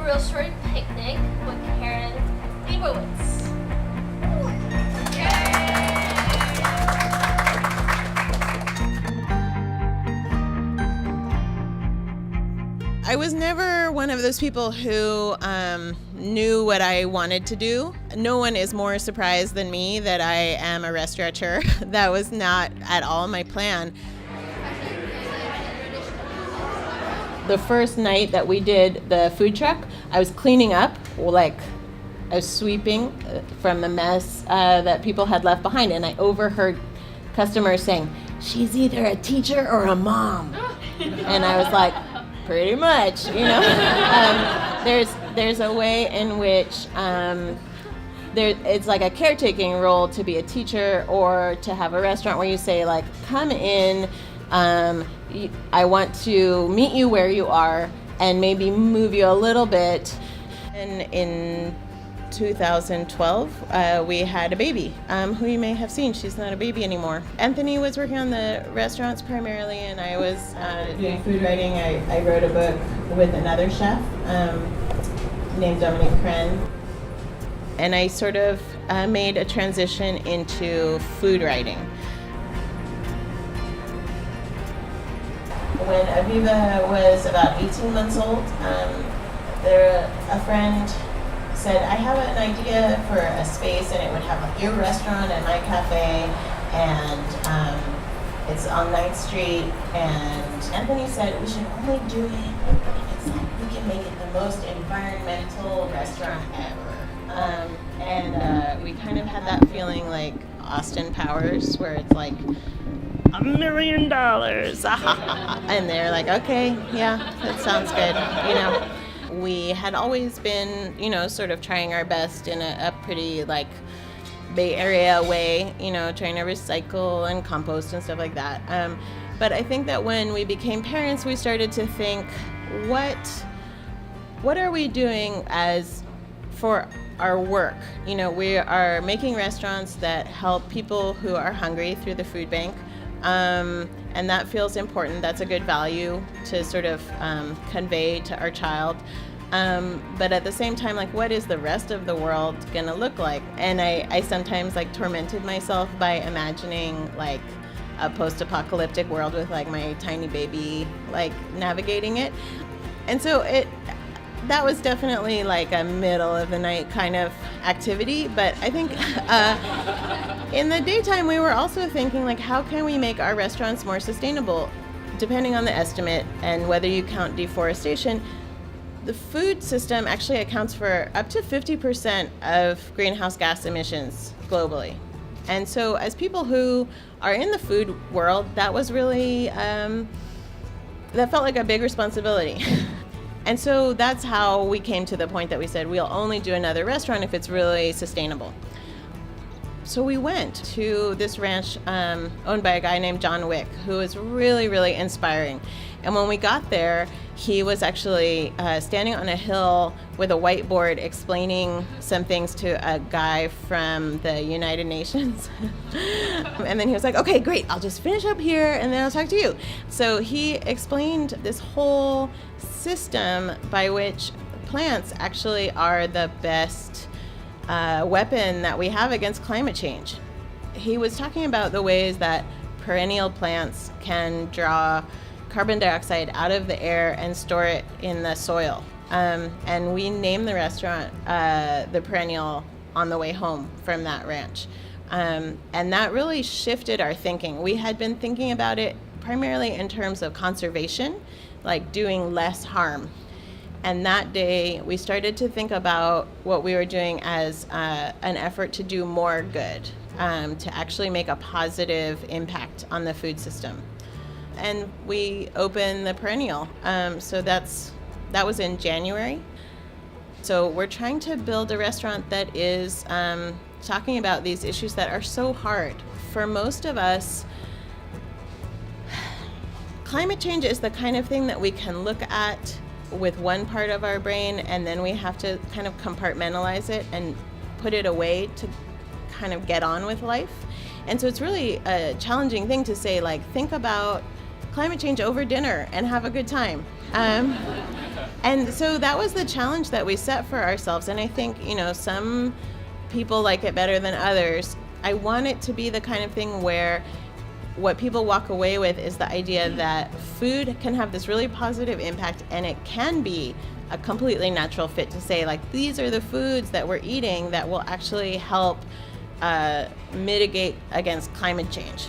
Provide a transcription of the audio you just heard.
Real Story Picnic with Karen Leibowitz. I was never one of those people who knew what I wanted to do. No one is more surprised than me that I am a restaurateur. That was not at all my plan. The first night that we did the food truck, I was cleaning up, like I was sweeping from the mess that people had left behind, and I overheard customers saying, "She's either a teacher or a mom." And I was like, pretty much, you know. There's a way in which it's like a caretaking role to be a teacher or to have a restaurant where you say, like, come in, I want to meet you where you are and maybe move you a little bit. And in 2012, we had a baby, who you may have seen. She's not a baby anymore. Anthony was working on the restaurants primarily, and I was doing food writing. I wrote a book with another chef named Dominique Perennial. And I sort of made a transition into food writing. When Aviva was about 18 months old, a friend said, I have an idea for a space, and it would have like your restaurant and my cafe, and it's on 9th Street. And Anthony said we should only do it if it's like we can make it the most environmental restaurant ever. And we kind of had that feeling like Austin Powers, where it's like $1 million. And they're like, okay, yeah, that sounds good, you know. We had always been, you know, sort of trying our best in a pretty, like, Bay Area way, you know, trying to recycle and compost and stuff like that. But I think that when we became parents, we started to think, what are we doing as for our work? You know, we are making restaurants that help people who are hungry through the food bank. And that feels important. That's a good value to sort of convey to our child. But at the same time, like, what is the rest of the world gonna look like? And I sometimes like tormented myself by imagining like a post-apocalyptic world with like my tiny baby like navigating it. And so that was definitely like a middle of the night kind of activity. But I think in the daytime, we were also thinking, like, how can we make our restaurants more sustainable? Depending on the estimate and whether you count deforestation, the food system actually accounts for up to 50% of greenhouse gas emissions globally. And so as people who are in the food world, that was really, that felt like a big responsibility. And so that's how we came to the point that we said we'll only do another restaurant if it's really sustainable. So we went to this ranch owned by a guy named John Wick, who is really, really inspiring. And when we got there, he was actually standing on a hill with a whiteboard explaining some things to a guy from the United Nations. And then he was like, okay, great, I'll just finish up here and then I'll talk to you. So he explained this whole system by which plants actually are the best weapon that we have against climate change. He was talking about the ways that perennial plants can draw carbon dioxide out of the air and store it in the soil. And we named the restaurant the Perennial on the way home from that ranch. And that really shifted our thinking. We had been thinking about it primarily in terms of conservation, like doing less harm. And that day, we started to think about what we were doing as an effort to do more good, to actually make a positive impact on the food system. And we opened the Perennial. So that was in January. So we're trying to build a restaurant that is talking about these issues that are so hard. For most of us, climate change is the kind of thing that we can look at with one part of our brain, and then we have to kind of compartmentalize it and put it away to kind of get on with life. And so it's really a challenging thing to say, like, think about climate change over dinner and have a good time. And so that was the challenge that we set for ourselves. And I think, some people like it better than others. I want it to be the kind of thing where what people walk away with is the idea that food can have this really positive impact, and it can be a completely natural fit to say, like, these are the foods that we're eating that will actually help mitigate against climate change.